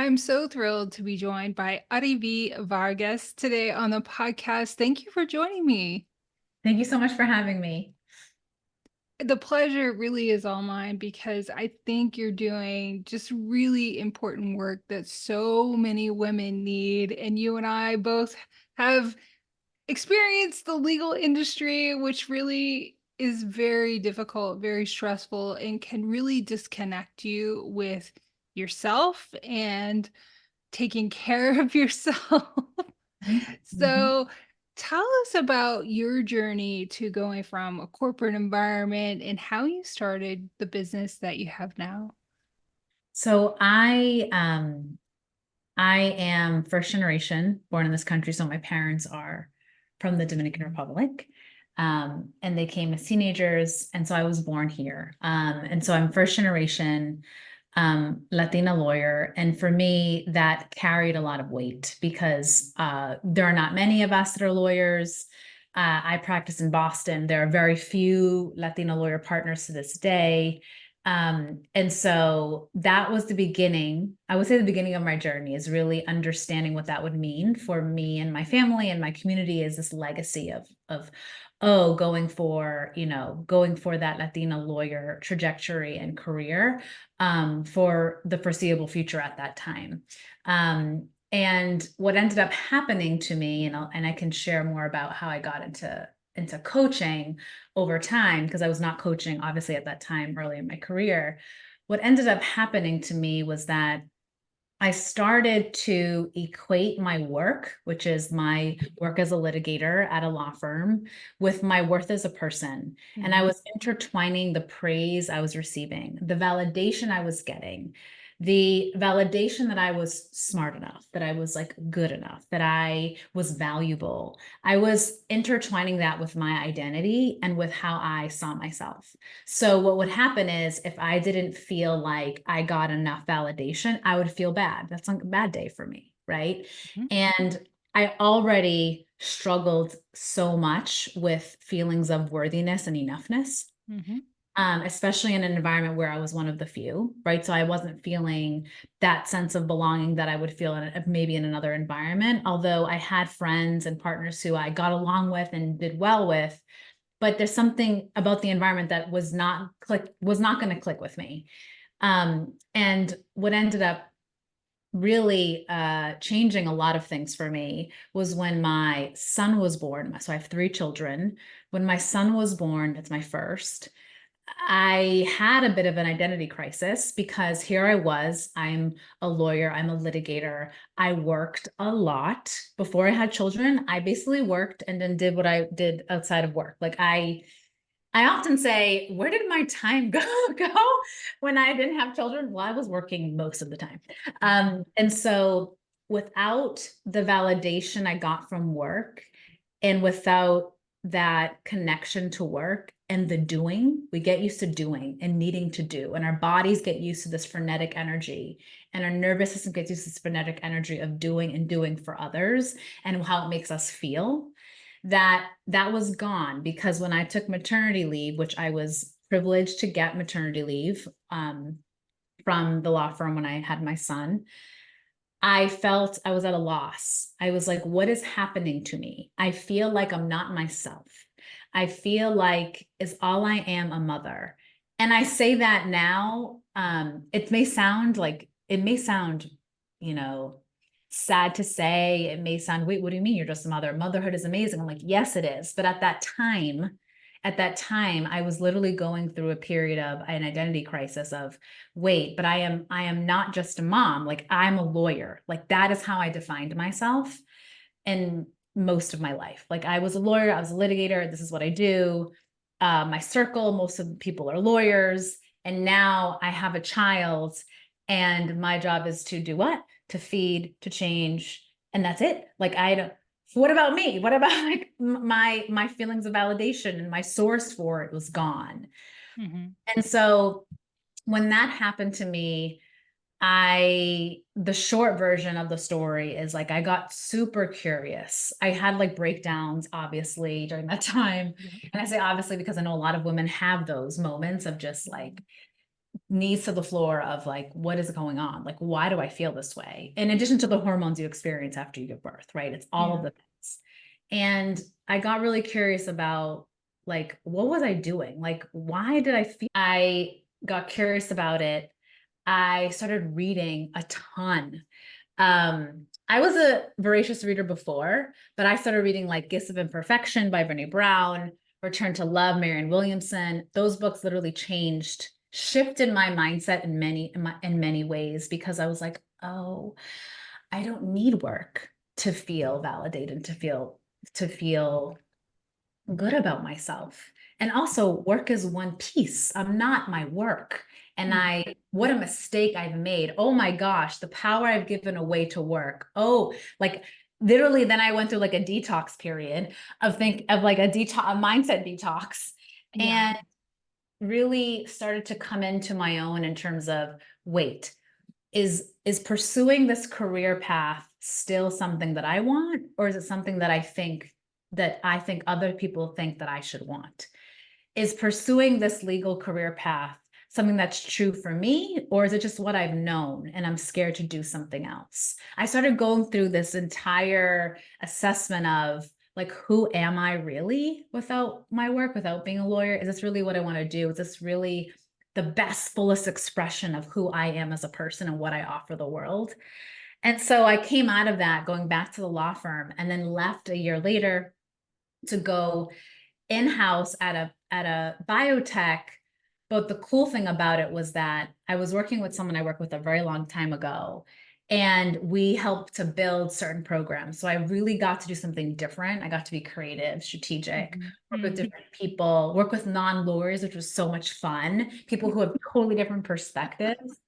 I'm so thrilled to be joined by Arivi Vargas today on the podcast. Thank you for joining me. Thank you so much for having me. The pleasure really is all mine because I think you're doing just really important work that so many women need. And you and I both have experienced the legal industry, which really is very difficult, very stressful, and can really disconnect you with yourself and taking care of yourself. Mhm. So, tell us about your journey to going from a corporate environment and how you started the business that you have now. So I am first generation born in this country. So my parents are from the Dominican Republic. And they came as teenagers. And so I was born here. And so I'm first generation Latina lawyer. And for me, that carried a lot of weight because there are not many of us that are lawyers. I practice in Boston. There are very few Latina lawyer partners to this day. And so that was the beginning. I would say the beginning of my journey is really understanding what that would mean for me and my family and my community is this legacy of oh, going for that Latina lawyer trajectory and career for the foreseeable future at that time. And what ended up happening to me, and I can share more about how I got into coaching over time, because I was not coaching obviously at that time early in my career. What ended up happening to me was that I started to equate my work, which is my work as a litigator at a law firm, with my worth as a person. And I Mhm. was intertwining the praise I was receiving, the validation I was getting, the validation that I was smart enough, that I was like good enough, that I was valuable. I was intertwining that with my identity and with how I saw myself. So what would happen is if I didn't feel like I got enough validation, I would feel bad. That's like a bad day for me, right? Mhm. And I already struggled so much with feelings of worthiness and enoughness, Mhm. especially in an environment where I was one of the few, right? So I wasn't feeling that sense of belonging that I would feel maybe in another environment. Although I had friends and partners who I got along with and did well with, but there's something about the environment that was not going to click with me. And what ended up really changing a lot of things for me was when my son was born. So I have three children. When my son was born, it's my first. I had a bit of an identity crisis because here I was, I'm a lawyer, I'm a litigator. I worked a lot before I had children. I basically worked and then did what I did outside of work. I often say, where did my time go when I didn't have children? Well, I was working most of the time. And so without the validation I got from work and without that connection to work and the doing, we get used to doing and needing to do. And our bodies get used to this frenetic energy. And our nervous system gets used to this frenetic energy of doing and doing for others and how it makes us feel. That was gone because when I took maternity leave, which I was privileged to get maternity leave from the law firm when I had my son, I felt I was at a loss. I was like, what is happening to me? I feel like I'm not myself. I feel like is all I am a mother. And I say that now, it may sound, you know, sad to say. It may sound, wait, what do you mean you're just a mother? Motherhood is amazing. I'm like, yes, it is. But at that time, I was literally going through a period of an identity crisis of, wait, but I am not just a mom. Like I'm a lawyer. Like that is how I defined myself in most of my life. Like I was a lawyer, I was a litigator. This is what I do. My circle, most of the people are lawyers. And now I have a child, and my job is to do what? To feed, to change, and that's it. Like I don't. What about me? What about like my feelings of validation and my source for it was gone. Mhm. And so when that happened to me, the short version of the story is like I got super curious. I had like breakdowns, obviously, during that time. Yeah. And I say obviously because I know a lot of women have those moments of just like knees to the floor of like, what is going on? Like, why do I feel this way? In addition to the hormones you experience after you give birth, right? It's all of Yeah. the things. And I got really curious about like, what was I doing? Like, why did I feel? I got curious about it. I started reading a ton. I was a voracious reader before, but I started reading like Gifts of Imperfection by Brene Brown, Return to Love, Marianne Williamson. Those books literally shifted my mindset in many ways because I was like, oh, I don't need work to feel validated, to feel good about myself. And also, work is one piece. I'm not my work. And Mm. what a mistake I've made. Oh my gosh, the power I've given away to work. Oh, like literally, then I went through like a detox period of like a mindset detox, Yeah. and really started to come into my own in terms of wait, is pursuing this career path still something that I want, or is it something that I think other people think that I should want? Is pursuing this legal career path something that's true for me, or is it just what I've known and I'm scared to do something else? I started going through this entire assessment of like, who am I really without my work, without being a lawyer? Is this really what I want to do? Is this really the best, fullest expression of who I am as a person and what I offer the world? And so I came out of that going back to the law firm and then left a year later to go in-house at a biotech. But the cool thing about it was that I was working with someone I worked with a very long time ago, and we helped to build certain programs. So I really got to do something different. I got to be creative, strategic, Mhm. work with Mhm. different people, work with non-lawyers, which was so much fun, people who have totally different perspectives.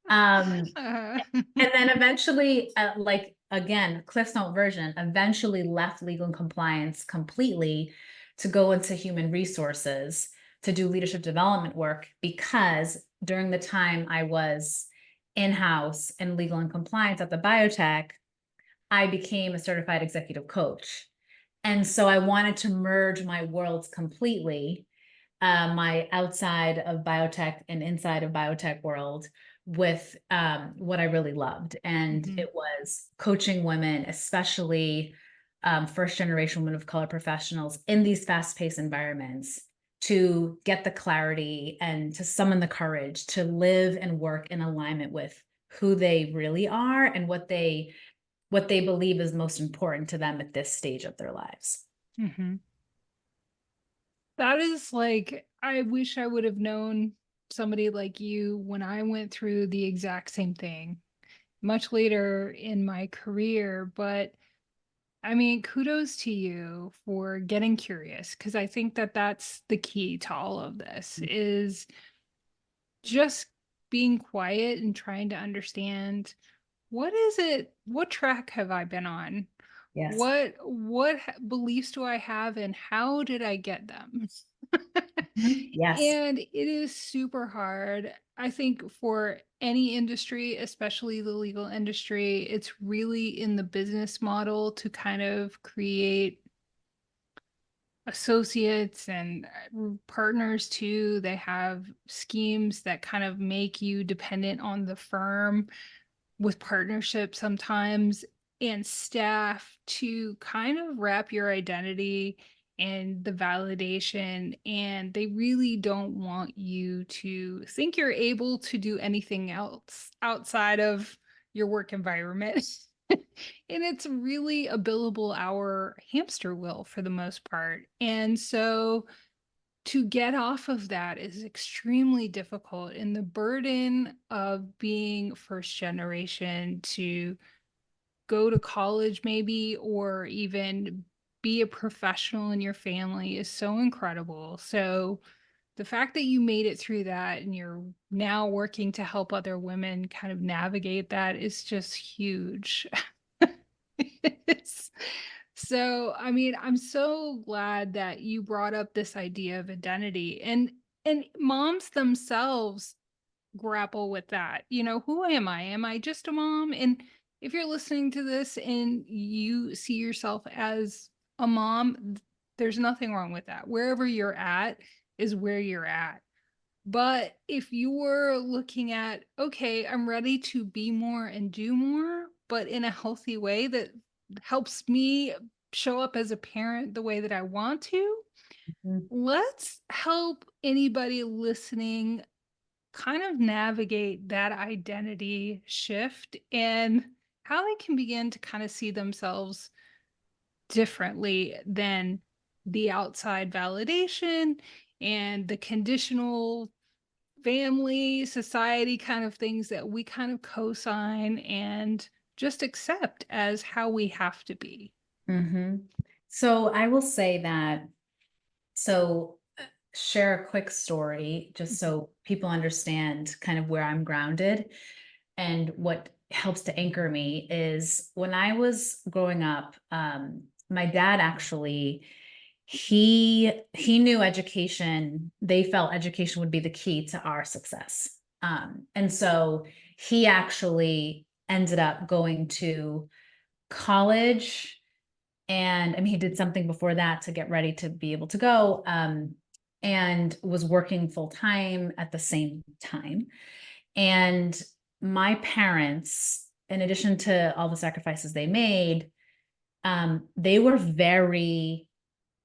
Um, Uh, and then eventually, like again, Cliff's Note version, eventually left legal and compliance completely to go into human resources to do leadership development work because during the time I was in-house in legal and compliance at the biotech, I became a certified executive coach. And so I wanted to merge my worlds completely, my outside of biotech and inside of biotech world with what I really loved. And mhm. it was coaching women, especially first generation women of color professionals in these fast paced environments to get the clarity and to summon the courage to live and work in alignment with who they really are and what they believe is most important to them at this stage of their lives. Mhm. That is like, I wish I would have known somebody like you when I went through the exact same thing much later in my career. But I mean, kudos to you for getting curious because I think that that's the key to all of this is just being quiet and trying to understand what track have I been on? Yes. What beliefs do I have and how did I get them? Mhm. Yes. And it is super hard. I think for any industry, especially the legal industry, it's really in the business model to kind of create associates and partners too. They have schemes that kind of make you dependent on the firm with partnership sometimes and staff to kind of wrap your identity and the validation. And they really don't want you to think you're able to do anything else outside of your work environment. And it's really a billable hour hamster wheel for the most part. And so to get off of that is extremely difficult. And the burden of being first generation to go to college, maybe, or even be a professional in your family is so incredible. So, the fact that you made it through that and you're now working to help other women kind of navigate that is just huge. It's- so, I mean, I'm so glad that you brought up this idea of identity and moms themselves grapple with that. You know, who am I? Am I just a mom? And if you're listening to this and you see yourself as a mom, there's nothing wrong with that. Wherever you're at is where you're at. But if you're looking at, okay, I'm ready to be more and do more, but in a healthy way that helps me show up as a parent the way that I want to, Mhm. let's help anybody listening kind of navigate that identity shift and how they can begin to kind of see themselves differently than the outside validation and the conditional family, society kind of things that we kind of co-sign and just accept as how we have to be. Mhm. So I will say that, so share a quick story just Mhm. so people understand kind of where I'm grounded. And what helps to anchor me is when I was growing up, my dad actually, he knew education, they felt education would be the key to our success. And so he actually ended up going to college, and I mean, he did something before that to get ready to be able to go, and was working full time at the same time. And my parents, in addition to all the sacrifices they made, they were very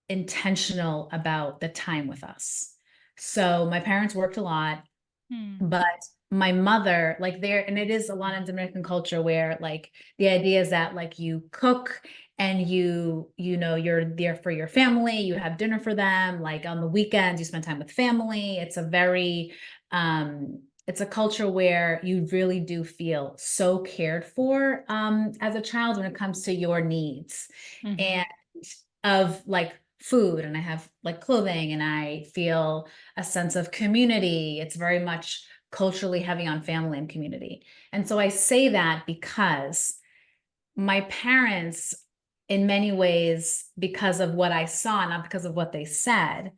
intentional about the time with us. So my parents worked a lot, Hmm. but my mother, like there, and it is a lot in Dominican culture where like the idea is that like you cook and you know, you're there for your family, you have dinner for them, like on the weekends, you spend time with family. It's a very, it's a culture where you really do feel so cared for as a child when it comes to your needs. Mhm. And of like food, and I have like clothing, and I feel a sense of community. It's very much culturally heavy on family and community. And so I say that because my parents, in many ways, because of what I saw, not because of what they said,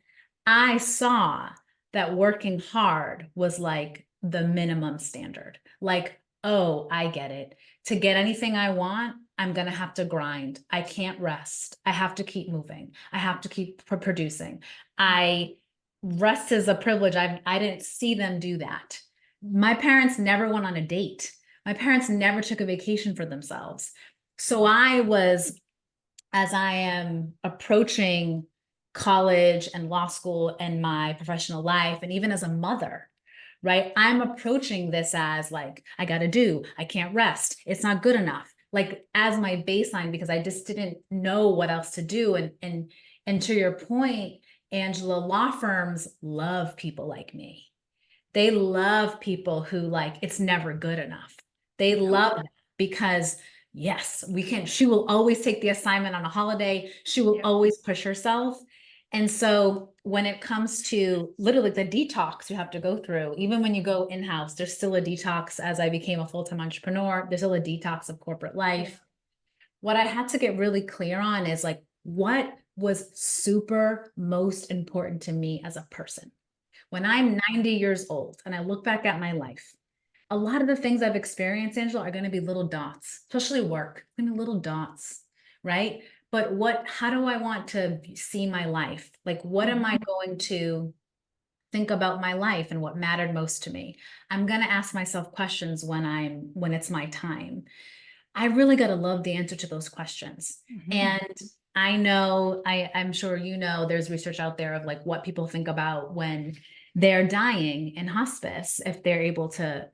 I saw that working hard was like the minimum standard. Like, oh, I get it. To get anything I want, I'm going to have to grind. I can't rest. I have to keep moving. I have to keep producing. I rest is a privilege. I didn't see them do that. My parents never went on a date. My parents never took a vacation for themselves. So I was, as I am approaching college and law school and my professional life, and even as a mother, right? I'm approaching this as like, I got to do, I can't rest. It's not good enough. Like as my baseline, because I just didn't know what else to do. And to your point, Angela, law firms love people like me. They love people who like it's never good enough. They Yep. love that because yes, we can, she will always take the assignment on a holiday. She will Yep. always push herself. And so when it comes to literally the detox you have to go through, even when you go in-house, there's still a detox. As I became a full-time entrepreneur, there's still a detox of corporate Yeah. life. What I had to get really clear on is like what was super most important to me as a person. When I'm 90 years old and I look back at my life, a lot of the things I've experienced, Angela, are going to be little dots, especially work, going to be little dots, right? But what, how do I want to see my life? Like, what am I Mhm. going to think about my life and what mattered most to me? I'm going to ask myself questions when it's my time. I really got to love the answer to those questions. Mhm. And I know, I'm sure you know, there's research out there of like what people think about when they're dying in hospice, if they're able to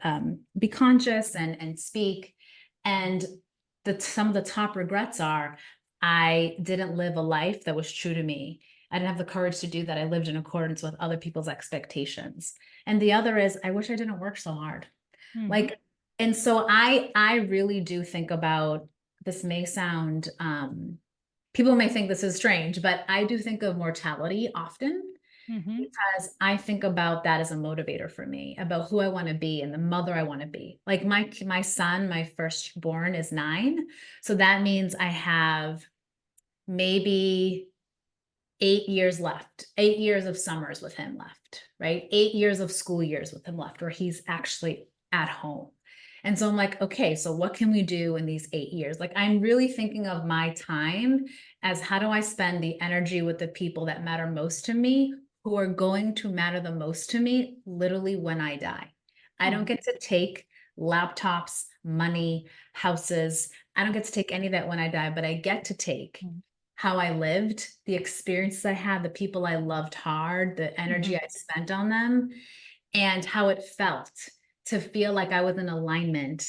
be conscious and speak. And some of the top regrets are, I didn't live a life that was true to me. I didn't have the courage to do that. I lived in accordance with other people's expectations. And the other is, I wish I didn't work so hard. Mhm. Like, and so I really do think about, this may sound people may think this is strange, but I do think of mortality often Mhm. because I think about that as a motivator for me, about who I want to be and the mother I want to be. Like my son, my firstborn is 9. So that means I have maybe 8 years left, 8 years of summers with him left, right? 8 years of school years with him left, where he's actually at home. And so I'm like, okay, so what can we do in these 8 years? Like, I'm really thinking of my time as how do I spend the energy with the people that matter most to me? who are going to matter the most to me literally when I die. I don't Mhm. get to take laptops, money, houses. I don't get to take any of that when I die, but I get to take Mhm. how I lived, the experiences I had, the people I loved hard, the energy Mhm. I spent on them, and how it felt to feel like I was in alignment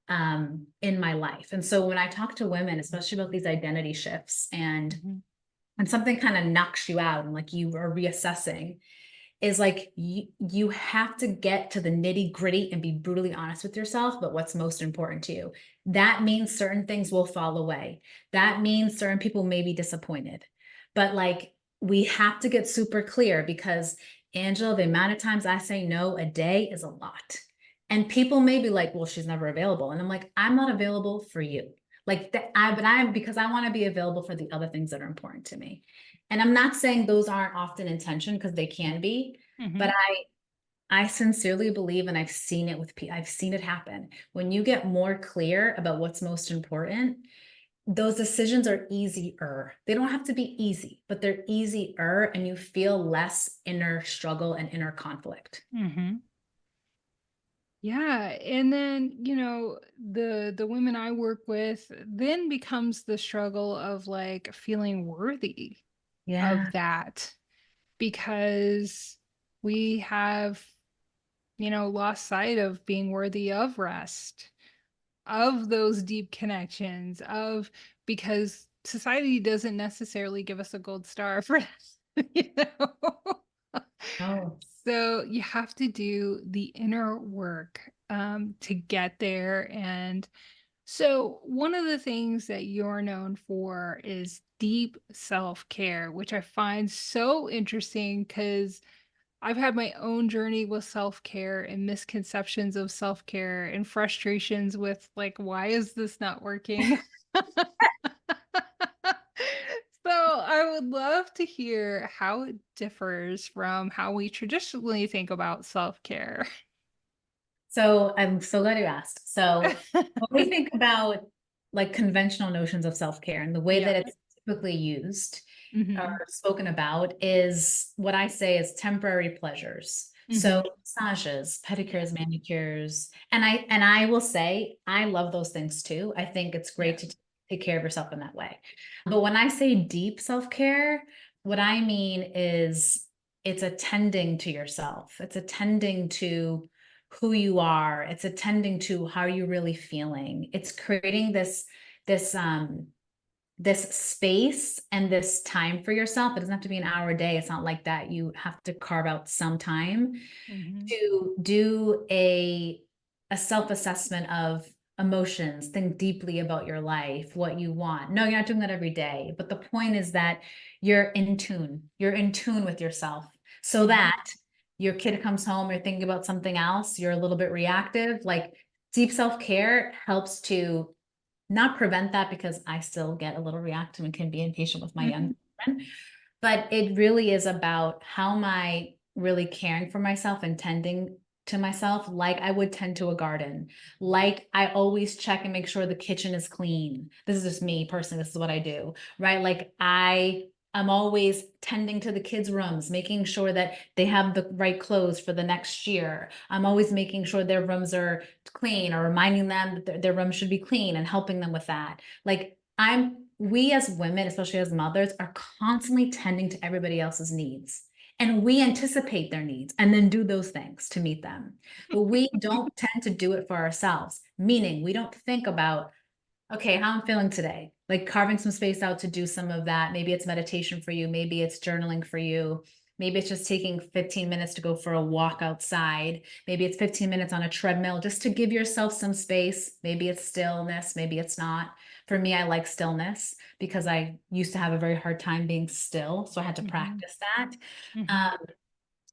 in my life. And so when I talk to women, especially about these identity shifts Mhm. and something kind of knocks you out and like you are reassessing, is like you have to get to the nitty gritty and be brutally honest with yourself about what's most important to you. That means certain things will fall away. That means certain people may be disappointed. But like we have to get super clear because Angela, the amount of times I say no a day is a lot. And people may be like, well, she's never available. And I'm like, I'm not available for you. Like that, but I'm because I want to be available for the other things that are important to me. And I'm not saying those aren't often intention because they can be, but Mhm. I sincerely believe, and I've seen it with I've seen it happen. When you get more clear about what's most important, those decisions are easier. They don't have to be easy, but they're easier, and you feel less inner struggle and inner conflict. Mhm. Yeah, and then, the women I work with then becomes the struggle of like feeling worthy Yeah. of that because we have, lost sight of being worthy of rest, of those deep connections, of because society doesn't necessarily give us a gold star for that, you know. Oh. So you have to do the inner work to get there. And so, one of the things that you're known for is deep self care, which I find so interesting because I've had my own journey with self care and misconceptions of self care and frustrations with, like, why is this not working? So I would love to hear how it differs from how we traditionally think about self-care. So I'm so glad you asked. So when we think about like conventional notions of self-care and the way Yeah. that it's typically used or Mhm. spoken about is what I say is temporary pleasures. So Mhm. massages, pedicures, manicures, and I will say I love those things too. I think it's great Yeah. to take care of yourself in that way. But when I say deep self-care, what I mean is it's attending to yourself. It's attending to who you are. It's attending to how you're really feeling. It's creating this this space and this time for yourself. It doesn't have to be an hour a day. It's not like that. You have to carve out some time Mhm. to do a self-assessment of emotions, think deeply about your life, what you want. No, you're not doing that every day, but the point is that you're in tune. You're in tune with yourself so Mhm. that your kid comes home, you're thinking about something else, you're a little bit reactive. Like deep self-care helps to not prevent that because I still get a little reactive and can be impatient with my young Mhm. children, but it really is about how am I really caring for myself and tending to myself like I would tend to a garden. Like I always check and make sure the kitchen is clean. This is just me personally. This is what I do, right? Like I'm always tending to the kids' rooms, making sure that they have the right clothes for the next year. I'm always making sure their rooms are clean or reminding them that their room should be clean and helping them with that. Like we as women, especially as mothers, are constantly tending to everybody else's needs. And we anticipate their needs and then do those things to meet them. But we don't tend to do it for ourselves, meaning we don't think about, okay, how I'm feeling today, like carving some space out to do some of that. Maybe it's meditation for you, maybe it's journaling for you. Maybe it's just taking 15 minutes to go for a walk outside. Maybe it's 15 minutes on a treadmill just to give yourself some space. Maybe it's stillness, maybe it's not. For me, I like stillness because I used to have a very hard time being still. So I had to Mhm. practice that. Mhm. Um,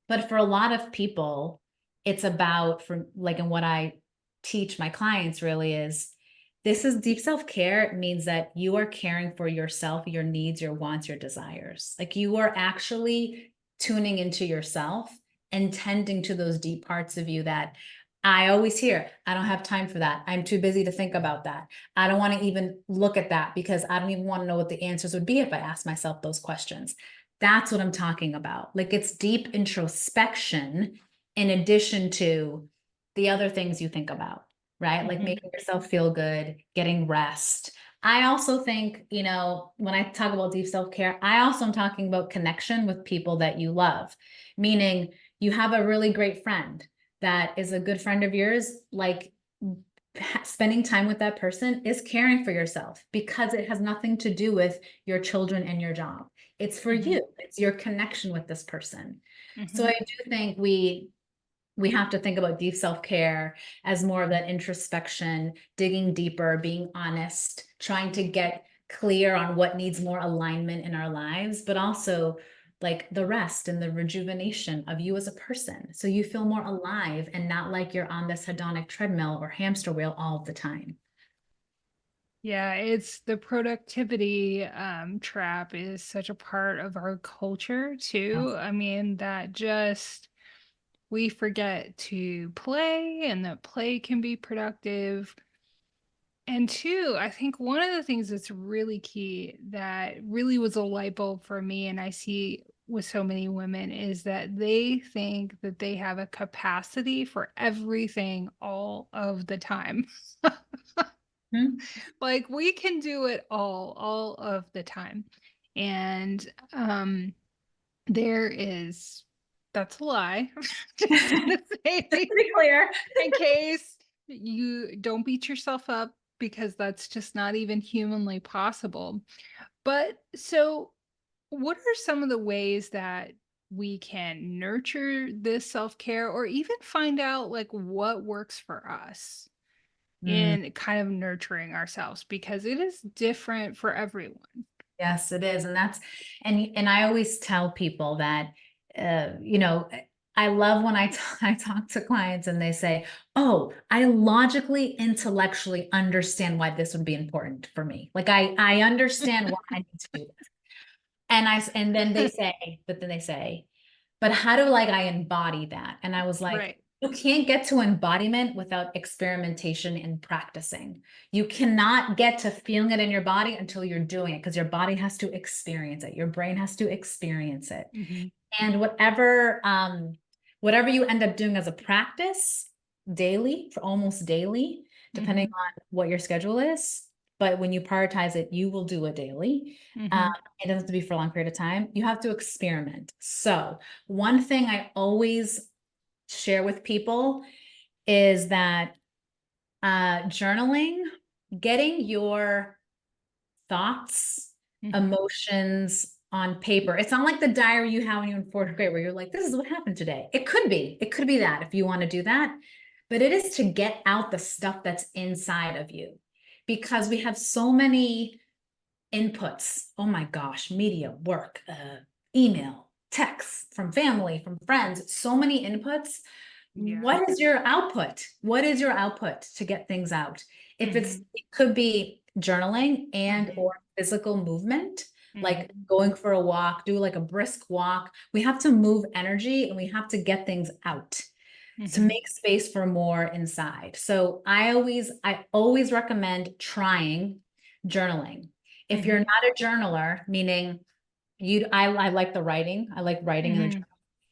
but for a lot of people, it's about for like, and what I teach my clients really is this is deep self-care. It means that you are caring for yourself, your needs, your wants, your desires. Like you are actually tuning into yourself and tending to those deep parts of you that I always hear, I don't have time for that. I'm too busy to think about that. I don't want to even look at that because I don't even want to know what the answers would be if I asked myself those questions. That's what I'm talking about. Like it's deep introspection in addition to the other things you think about, right? Like Mhm. making yourself feel good, getting rest. I also think, when I talk about deep self-care, I also am talking about connection with people that you love, meaning you have a really great friend that is a good friend of yours, like spending time with that person is caring for yourself because it has nothing to do with your children and your job. It's for Mhm. you. It's your connection with this person. So Mhm. I do think we have to think about deep self-care as more of that introspection, digging deeper, being honest, trying to get clear on what needs more alignment in our lives, but also like the rest and the rejuvenation of you as a person. So you feel more alive and not like you're on this hedonic treadmill or hamster wheel all the time. Yeah, it's the productivity trap is such a part of our culture too. Yes. I mean, that just we forget to play and that play can be productive. And two, I think one of the things that's really key that really was a light bulb for me, and I see with so many women, is that they think that they have a capacity for everything all of the time. Hmm. Like we can do it all of the time. And there is that's a lie. Just gonna Just say to be clear. in case you don't beat yourself up because that's just not even humanly possible. But so what are some of the ways that we can nurture this self-care or even find out like what works for us Mm. in kind of nurturing ourselves because it is different for everyone. Yes, it is. And I always tell people that, you know, I love when I talk to clients and they say, oh, I logically, intellectually understand why this would be important for me. Like I understand why I need to do this. And then they say, but how do like I embody that? And I was like, Right. you can't get to embodiment without experimentation and practicing. You cannot get to feeling it in your body until you're doing it because your body has to experience it. Your brain has to experience it. Mhm. And whatever you end up doing as a practice daily, for almost daily, depending Mhm. on what your schedule is. But when you prioritize it, you will do it daily. Um, Mhm. it doesn't have to be for a long period of time. You have to experiment. So one thing I always share with people is that journaling, getting your thoughts, Mhm. emotions on paper. It's not like the diary you have when you're in fourth grade where you're like, this is what happened today. It could be. It could be that if you want to do that. But it is to get out the stuff that's inside of you because we have so many inputs. Oh my gosh, media, work, email, texts from family, from friends, so many inputs. Yeah. What is your output? What is your output to get things out? If Mhm. it could be journaling and Mhm. or physical movement, like Mhm. going for a walk, do like a brisk walk. We have to move energy and we have to get things out to Mhm. make space for more inside. So I always recommend trying journaling. If you're Mhm. not a journaler, meaning I like the writing. I like writing in a Mhm. journal.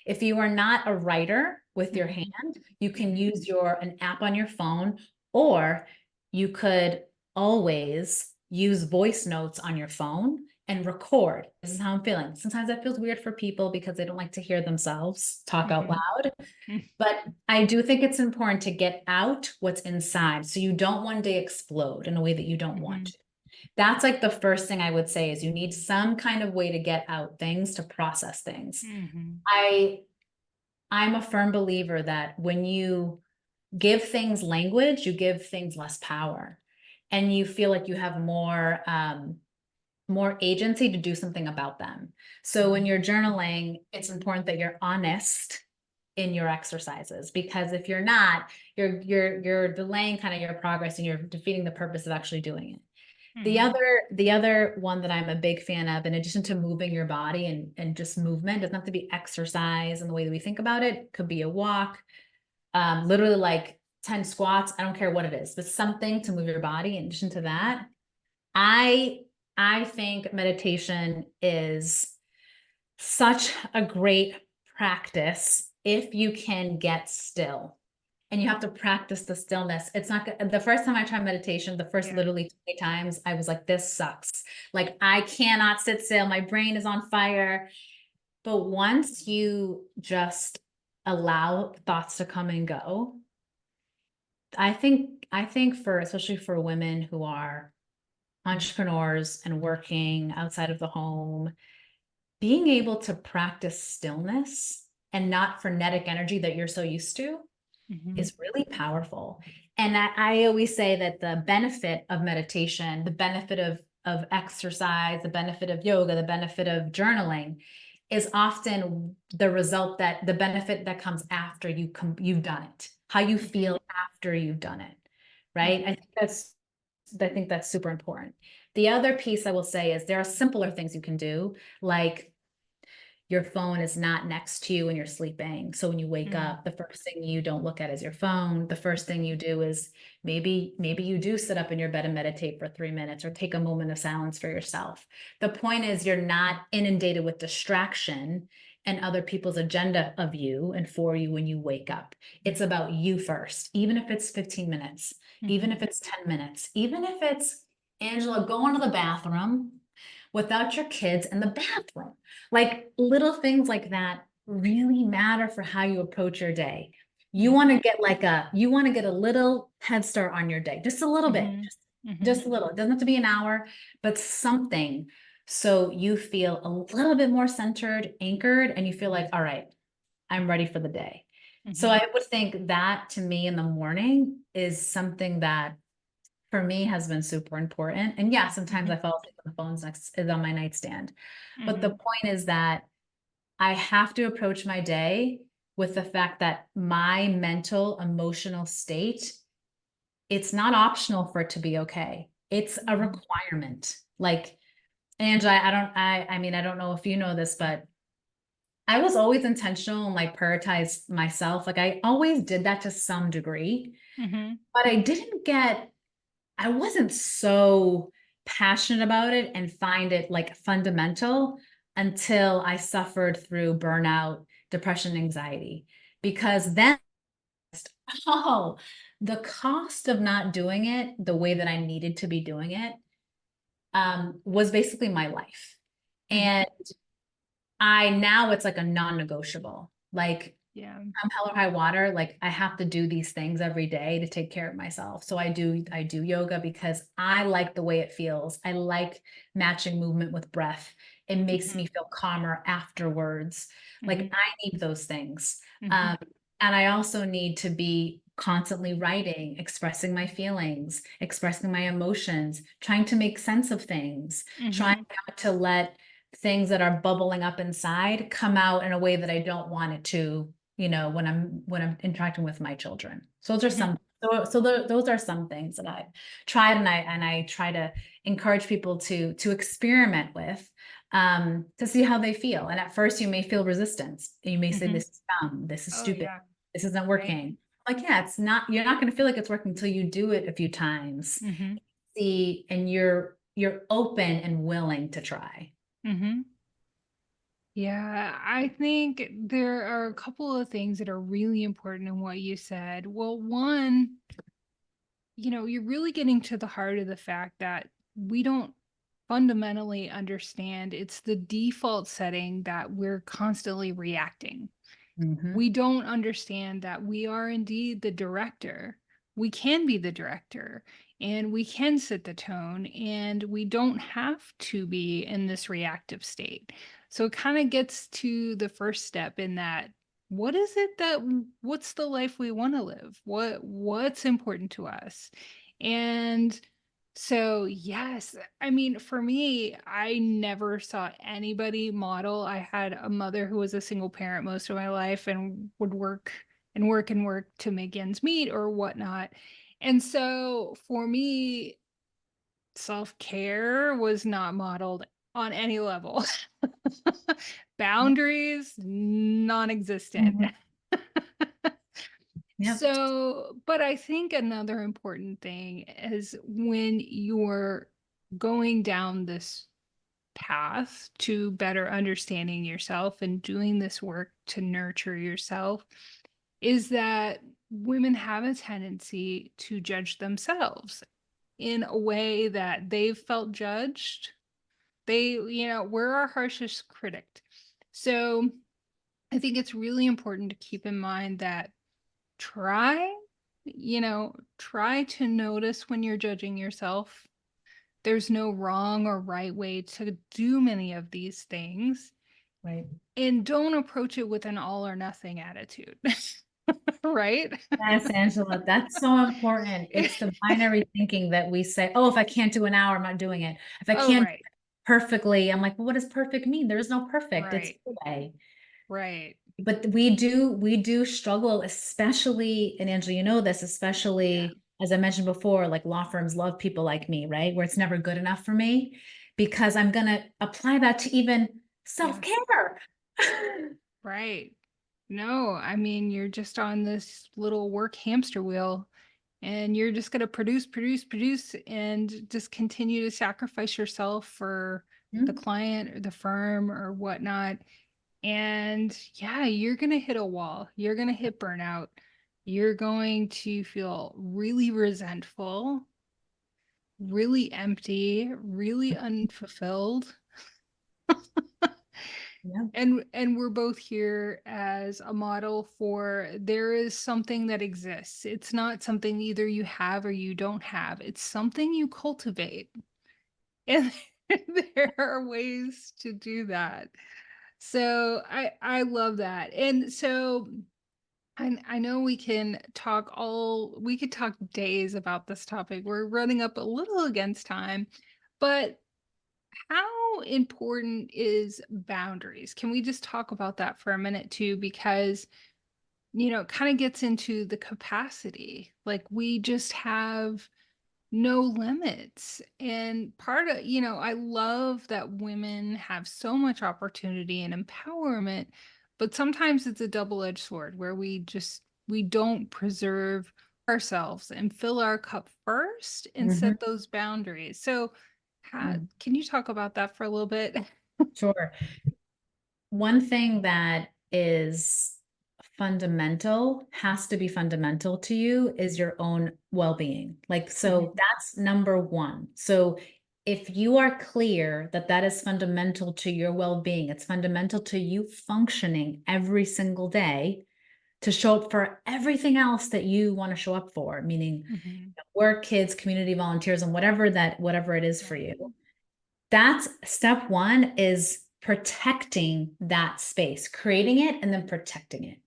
If you are not a writer with your Mhm. hand, you can Mhm. use an app on your phone, or you could always use voice notes on your phone and record. This is how I'm feeling. Sometimes that feels weird for people because they don't like to hear themselves talk out Mhm. loud. Mhm. But I do think it's important to get out what's inside so you don't one day explode in a way that you don't want Mhm. to. That's like the first thing I would say is you need some kind of way to get out things, to process things. Mhm. I I'm a firm believer that when you give things language, you give things less power and you feel like you have more agency to do something about them. So when you're journaling, it's important that you're honest in your exercises because if you're not, you're delaying kind of your progress and you're defeating the purpose of actually doing it. Mhm. The other one that I'm a big fan of, in addition to moving your body and just movement, doesn't have to be exercise in the way that we think about it. Could be a walk, literally like 10 squats. I don't care what it is, but something to move your body. In addition to that, I I think meditation is such a great practice if you can get still. And you have to practice the stillness. It's not the first time I tried meditation, the first Yeah. literally 20 times, I was like, this sucks. Like, I cannot sit still. My brain is on fire. But once you just allow thoughts to come and go, I think for especially for women who are entrepreneurs and working outside of the home, being able to practice stillness and not frenetic energy that you're so used to Mhm. is really powerful. And I always say that the benefit of meditation, the benefit of exercise, the benefit of yoga, the benefit of journaling is often the result that the benefit that comes after you've done it, how you Mhm. feel after you've done it, right? Mhm. I think that's super important. The other piece I will say is there are simpler things you can do, like your phone is not next to you when you're sleeping. So when you wake Mm. up, the first thing you don't look at is your phone. The first thing you do is maybe you do sit up in your bed and meditate for 3 minutes or take a moment of silence for yourself. The point is you're not inundated with distraction and other people's agenda of you and for you when you wake up. It's about you first, even if it's 15 minutes, even Mhm. if it's 10 minutes, even if it's Angela going to the bathroom without your kids in the bathroom. Like little things like that really matter for how you approach your day. You want Mhm. to get you want to get a little head start on your day, just a little bit, Mhm. just Mhm. a little. It doesn't have to be an hour, but something so you feel a little bit more centered, anchored, and you feel like, all right, I'm ready for the day. So Mhm. I would think that to me in the morning is something that for me has been super important. And yeah, sometimes Mhm. I fall asleep when the phone's next is on my nightstand. But the Mhm. point is that I have to approach my day with the fact that my mental, emotional state, it's not optional for it to be okay. It's a Mhm. requirement. Like, Angela, I mean, I don't know if you know this, but I was always intentional and like prioritize myself. Like I always did that to some degree, Mhm. but I wasn't so passionate about it and find it like fundamental until I suffered through burnout, depression, anxiety. Because then, oh, the cost of not doing it the way that I needed to be doing it was basically my life. Mhm. And I now it's like a non-negotiable. Like Yeah. come hell or high water, like I have to do these things every day to take care of myself. So I do yoga because I like the way it feels. I like matching movement with breath. It makes Mhm. me feel calmer afterwards. Like Mhm. I need those things. Mhm. Um, and I also need to be constantly writing, expressing my feelings, expressing my emotions, trying to make sense of things, trying Mhm. not to let things that are bubbling up inside come out in a way that I don't want it to, when I'm interacting with my children. So those are Mhm. some those are some things that I've tried and I try to encourage people to experiment with to see how they feel. And at first you may feel resistance. You may say Mhm. this is dumb, this is Oh stupid, yeah. this isn't Right. working. Like, yeah, it's not, you're not going to feel like it's working until you do it a few times. Mhm. See, and you're open and willing to try. Mhm. Yeah, I think there are a couple of things that are really important in what you said. Well, one, you're really getting to the heart of the fact that we don't fundamentally understand it's the default setting that we're constantly reacting. Mhm. We don't understand that we are indeed the director. We can be the director and we can set the tone, and we don't have to be in this reactive state. So it kind of gets to the first step in that, what is it that what's the life we want to live? What's important to us? And so, yes, I mean, for me, I never saw anybody model. I had a mother who was a single parent most of my life and would work and work and work to make ends meet or whatnot. And so for me, self-care was not modeled on any level. Boundaries, non-existent. Mhm. Yep. So, but I think another important thing is when you're going down this path to better understanding yourself and doing this work to nurture yourself is that women have a tendency to judge themselves in a way that they've felt judged. We're our harshest critic. So I think it's really important to keep in mind that try, try to notice when you're judging yourself. There's no wrong or right way to do many of these things. Right. And don't approach it with an all or nothing attitude. Right? Yes, Angela, that's so important. It's the binary thinking that we say, oh, if I can't do an hour, I'm not doing it. If I Oh, can't right. perfectly, I'm like, well, what does perfect mean? There is no perfect. It's Right. the way. Right. But we do struggle, especially, and Angela, you know this, Yeah. especially as I mentioned before, like law firms love people like me, right? Where it's never good enough for me because I'm gonna apply that to even Yeah. self-care. Right. No, I mean, you're just on this little work hamster wheel and you're just going to produce, produce, produce, and just continue to sacrifice yourself for the Mhm. client or the firm or whatnot. And yeah, you're going to hit a wall. You're going to hit burnout. You're going to feel really resentful, really empty, really unfulfilled. Yeah. And we're both here as a model for there is something that exists. It's not something either you have or you don't have. It's something you cultivate. And there are ways to do that. So I love that. And so I know we could talk days about this topic. We're running up a little against time, but how important is boundaries? Can we just talk about that for a minute too? Because, it kind of gets into the capacity. Like we just have no limits. And I love that women have so much opportunity and empowerment, but sometimes it's a double-edged sword where we don't preserve ourselves and fill our cup first and Mhm. set those boundaries. So, Yeah. can you talk about that for a little bit? Sure. One thing that is fundamental, has to be fundamental to you, is your own well-being. Like, so Mhm, that's number one. So if you are clear that that is fundamental to your well-being, it's fundamental to you functioning every single day to show up for everything else that you want to show up for, meaning mhm, work, kids, community volunteers, and whatever it is for right. you. That's step one, is protecting that space, creating it and then protecting it.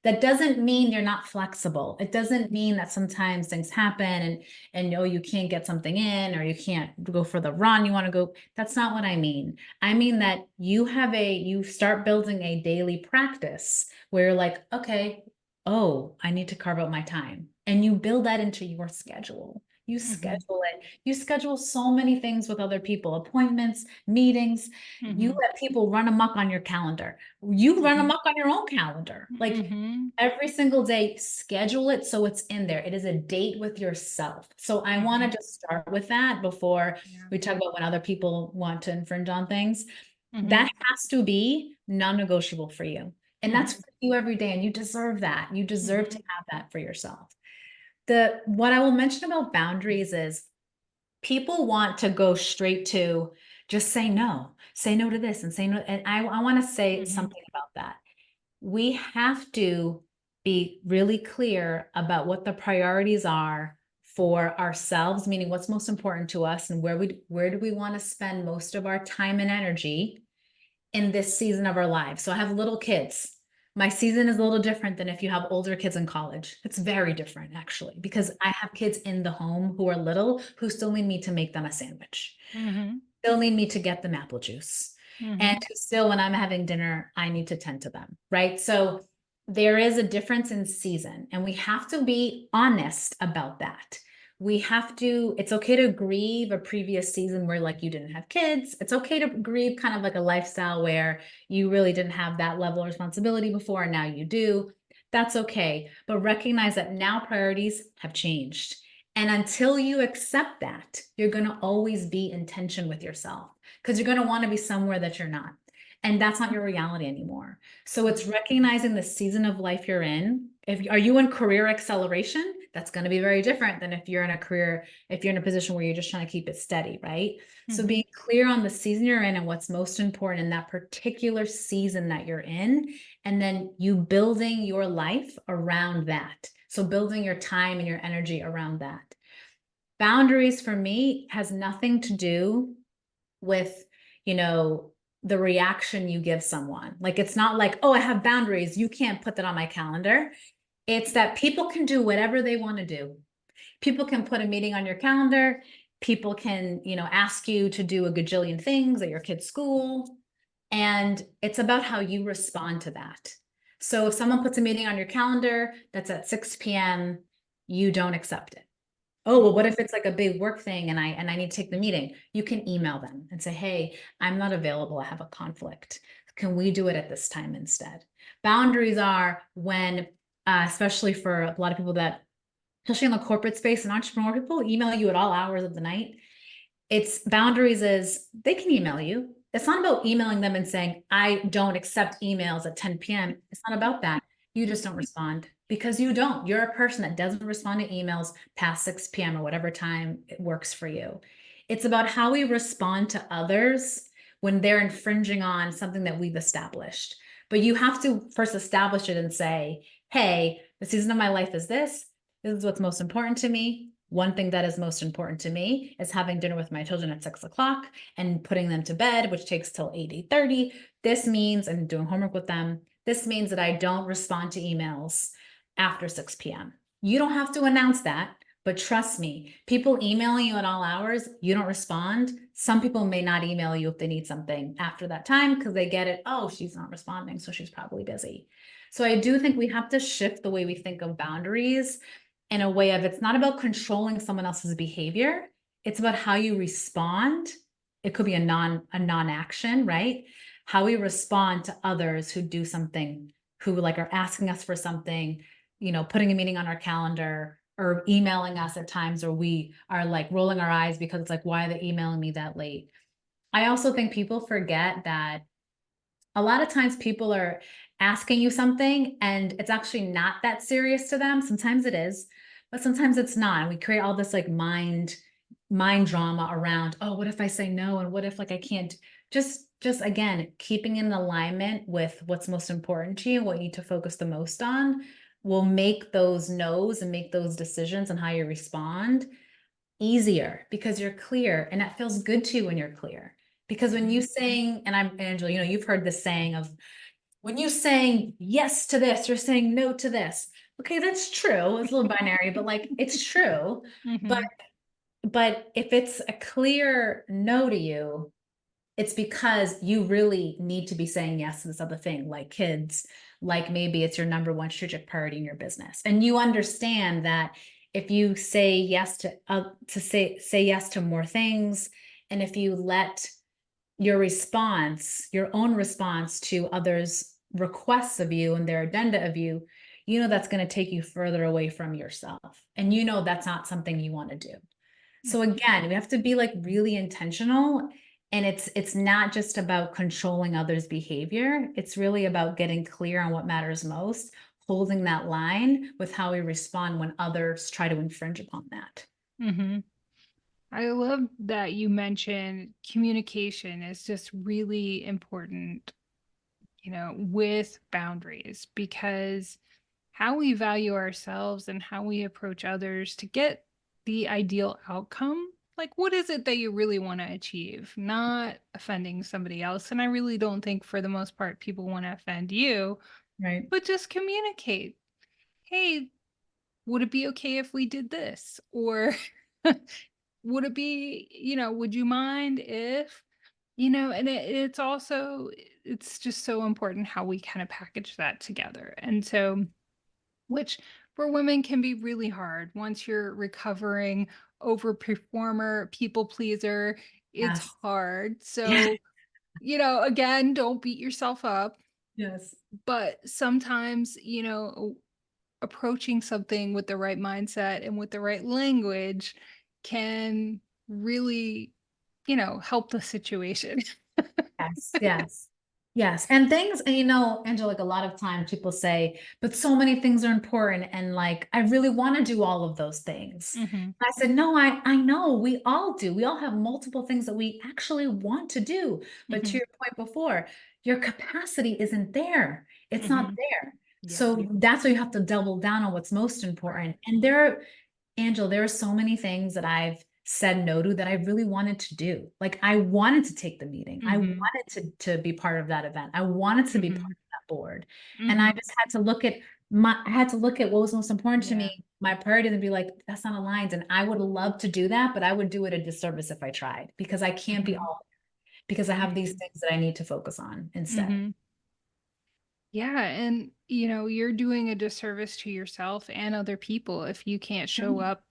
That doesn't mean you're not flexible. It doesn't mean that sometimes things happen and no, you can't get something in or you can't go for the run you want to go. That's not what I mean. I mean that you start building a daily practice where you're like, okay, oh, I need to carve out my time. And you build that into your schedule. You Mhm, schedule it. You schedule so many things with other people, appointments, meetings. You mhm, let people run amok on your calendar. You run mhm, amok on your own calendar. Like mhm, every single day, schedule it so it's in there. It is a date with yourself. So I want mhm, to just start with that before yeah, we talk about when other people want to infringe on things. mhm, That has to be non-negotiable for you. And that's mhm, for you every day. And you deserve that. You deserve to mhm, have that for yourself. What I will mention about boundaries is people want to go straight to just say no to this and say no. And I want to say mhm, something about that. We have to be really clear about what the priorities are for ourselves, meaning what's most important to us and where do we want to spend most of our time and energy in this season of our lives. So I have little kids. My season is a little different than if you have older kids in college. It's very different actually, because I have kids in the home who are little who still need me to make them a sandwich, mhm, still need me to get them apple juice. And mhm, still, when I'm having dinner, I need to tend to them, right? So there is a difference in season, and we have to be honest about that. It's okay to grieve a previous season where like you didn't have kids. It's okay to grieve kind of like a lifestyle where you really didn't have that level of responsibility before and now you do. That's okay. But recognize that now priorities have changed And until you accept that, you're going to always be in tension with yourself because you're going to want to be somewhere that you're not. And that's not your reality anymore. So it's recognizing the season of life you're in. If are you in career acceleration, that's going to be very different than if you're in a career, if you're in a position where you're just trying to keep it steady, right? So Mm-hmm. being clear on the season you're in and what's most important in that particular season that you're in, and then you building your life around that. So building your time and your energy around that. Boundaries for me has nothing to do with, you know, the reaction you give someone. Like, it's not like, oh, I have boundaries, you can't put that on my calendar. It's that people can do whatever they want to do. People can put a meeting on your calendar. People can, ask you to do a gajillion things at your kid's school. And it's about how you respond to that. So if someone puts a meeting on your calendar that's at 6 p.m., you don't accept it. Oh, well, what if it's like a big work thing and I need to take the meeting? You can email them and say, hey, I'm not available. I have a conflict. Can we do it at this time instead? Boundaries are when, especially for a lot of people that, especially in the corporate space and entrepreneur people, email you at all hours of the night. It's boundaries is they can email you. It's not about emailing them and saying, I don't accept emails at 10 p.m. It's not about that. You just don't respond because you don't. You're a person that doesn't respond to emails past 6 p.m. or whatever time it works for you. It's about how we respond to others when they're infringing on something that we've established. But you have to first establish it and say, hey, the season of my life is this. This is what's most important to me. One thing that is most important to me is having dinner with my children at 6 o'clock and putting them to bed, which takes till 8:30. This means, and doing homework with them, this means that I don't respond to emails after 6 p.m. You don't have to announce that, but trust me, people emailing you at all hours, you don't respond. Some people may not email you if they need something after that time because they get it. Oh, she's not responding, so she's probably busy. So I do think we have to shift the way we think of boundaries in a way of it's not about controlling someone else's behavior. It's about how you respond. It could be a non-action, right? How we respond to others who do something, who like are asking us for something, putting a meeting on our calendar or emailing us at times, or we are like rolling our eyes because it's like, why are they emailing me that late? I also think people forget that a lot of times people are asking you something and it's actually not that serious to them. Sometimes it is, but sometimes it's not. And we create all this like mind drama around, oh, what if I say no? And what if like I can't just again, keeping in alignment with what's most important to you, what you need to focus the most on will make those no's and make those decisions and how you respond easier because you're clear and that feels good to you when you're clear. Because when you saying, and I'm Angela, you've heard this saying of when you saying yes to this, you're saying no to this. Okay, that's true. It's a little binary, but like it's true. But Mm-hmm. but if it's a clear no to you, it's because you really need to be saying yes to this other thing, like kids, like maybe it's your number one strategic priority in your business. And you understand that if you say yes to say yes to more things, and if you let your response, your own response to others' requests of you and their agenda of you, that's going to take you further away from yourself. And that's not something you want to do. So again, we have to be like really intentional. And it's not just about controlling others' behavior. It's really about getting clear on what matters most, holding that line with how we respond when others try to infringe upon that. Mm-hmm. I love that you mentioned communication is just really important, with boundaries, because how we value ourselves and how we approach others to get the ideal outcome. Like, what is it that you really want to achieve? Not offending somebody else. And I really don't think, for the most part, people want to offend you, Right. but just communicate. Hey, would it be okay if we did this? Or would it be, would you mind if, and it's also, it's just so important how we kind of package that together. And so, which for women can be really hard once you're recovering overperformer, people pleaser. It's Yes. hard. Yeah. So, again, don't beat yourself up. Yes. But sometimes, approaching something with the right mindset and with the right language can really, help the situation. Yes, yes, yes. And things, and Angela, like a lot of times people say, but so many things are important. And like, I really want to do all of those things. Hmm. I said, no, I know we all do. We all have multiple things that we actually want to do. But to Hmm. your point before, your capacity isn't there. It's not Hmm. there. Yeah. So that's why you have to double down on what's most important. And Angela, there are so many things that I've said no to that I really wanted to do. Like I wanted to take the meeting. I Hmm. wanted to be part of that event. I wanted to be part Hmm. of that board. And I Hmm. just had to look at I had to look at what was most important to Yeah. me, my priorities, and be like, that's not aligned. And I would love to do that, but I would do it a disservice if I tried because I can't be Hmm. all because I have these Hmm. things that I need to focus on instead. Hmm. Yeah, and you're doing a disservice to yourself and other people if you can't show Mhm. up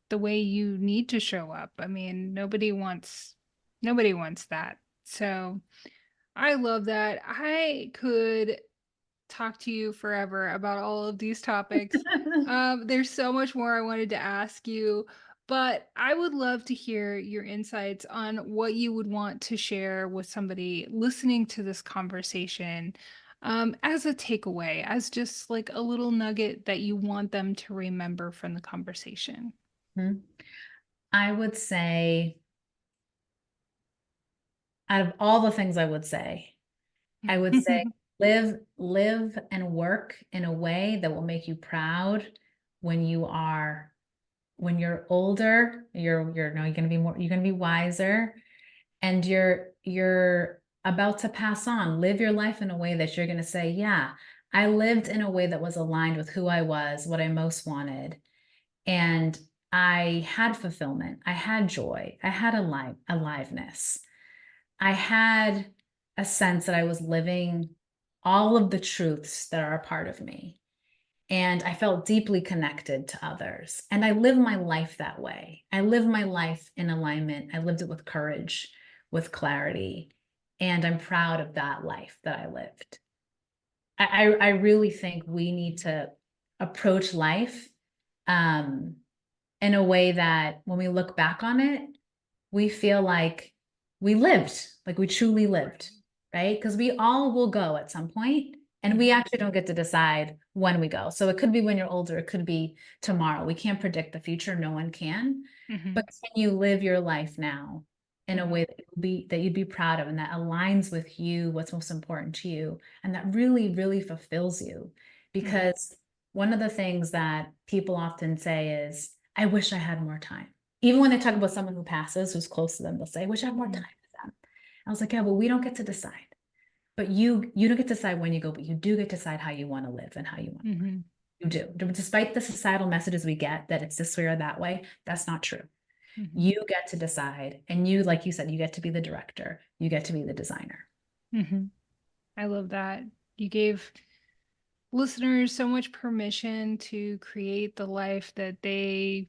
the way you need to show up. I mean, nobody wants that. So, I love that. I could talk to you forever about all of these topics. There's so much more I wanted to ask you, but I would love to hear your insights on what you would want to share with somebody listening to this conversation, as a takeaway, as just like a little nugget that you want them to remember from the conversation. I would say, out of all the things I would say live and work in a way that will make you proud when when you're older, you're no, you're gonna be wiser, and you're about to pass on. Live your life in a way that you're gonna say, yeah, I lived in a way that was aligned with who I was, what I most wanted. And I had fulfillment, I had joy, I had aliveness. I had a sense that I was living all of the truths that are a part of me. And I felt deeply connected to others. And I live my life that way. I live my life in alignment. I lived it with courage, with clarity. And I'm proud of that life that I lived. I really think we need to approach life um, in a way that when we look back on it, we feel like we truly lived, right? Because we all will go at some point, and we Mhm. actually don't get to decide when we go. So it could be when you're older, it could be tomorrow. We can't predict the future, no one can. But Mhm. can you live your life now in a Mhm. way that you'd be proud of and that aligns with you, what's most important to you, and that really, really fulfills you? Mhm. Because one of the things that people often say is, I wish I had more time. Even when they talk about someone who passes, who's close to them, they'll say, I wish I had more time Mhm. with them. I was like, yeah, well, we don't get to decide. But you don't get to decide when you go, but you do get to decide how you want to live and how you want to work. Mhm. You do. Despite the societal messages we get that it's this way or that way, that's not true. Mhm. You get to decide. And you, like you said, you get to be the director. You get to be the designer. Mhm. I love that. You gave listeners so much permission to create the life that they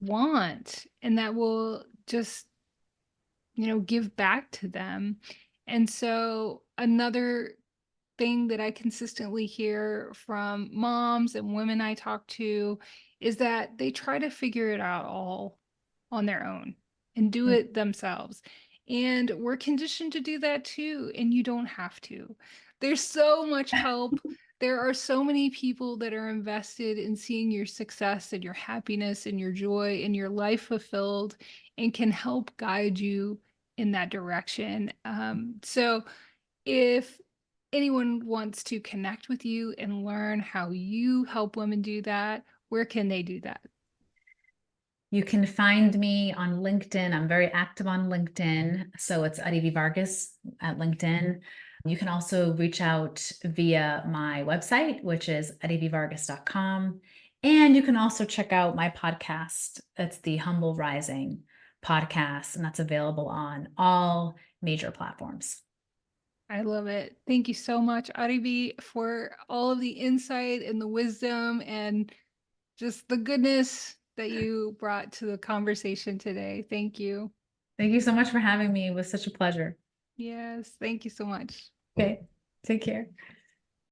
want and that will just, give back to them. And so, another thing that I consistently hear from moms and women I talk to is that they try to figure it out all on their own and do it themselves. And we're conditioned to do that too, and you don't have to. There's so much help. There are so many people that are invested in seeing your success and your happiness and your joy and your life fulfilled and can help guide you in that direction. So, if anyone wants to connect with you and learn how you help women do that, where can they do that? You can find me on LinkedIn. I'm very active on LinkedIn. So it's Adivi Vargas at LinkedIn. You can also reach out via my website, which is adivivargas.com. And you can also check out my podcast. It's the Humble Rising podcast, and that's available on all major platforms. I love it. Thank you so much, Aribi, for all of the insight and the wisdom and just the goodness that you brought to the conversation today. Thank you. Thank you so much for having me. It was such a pleasure. Yes, thank you so much. Okay, take care.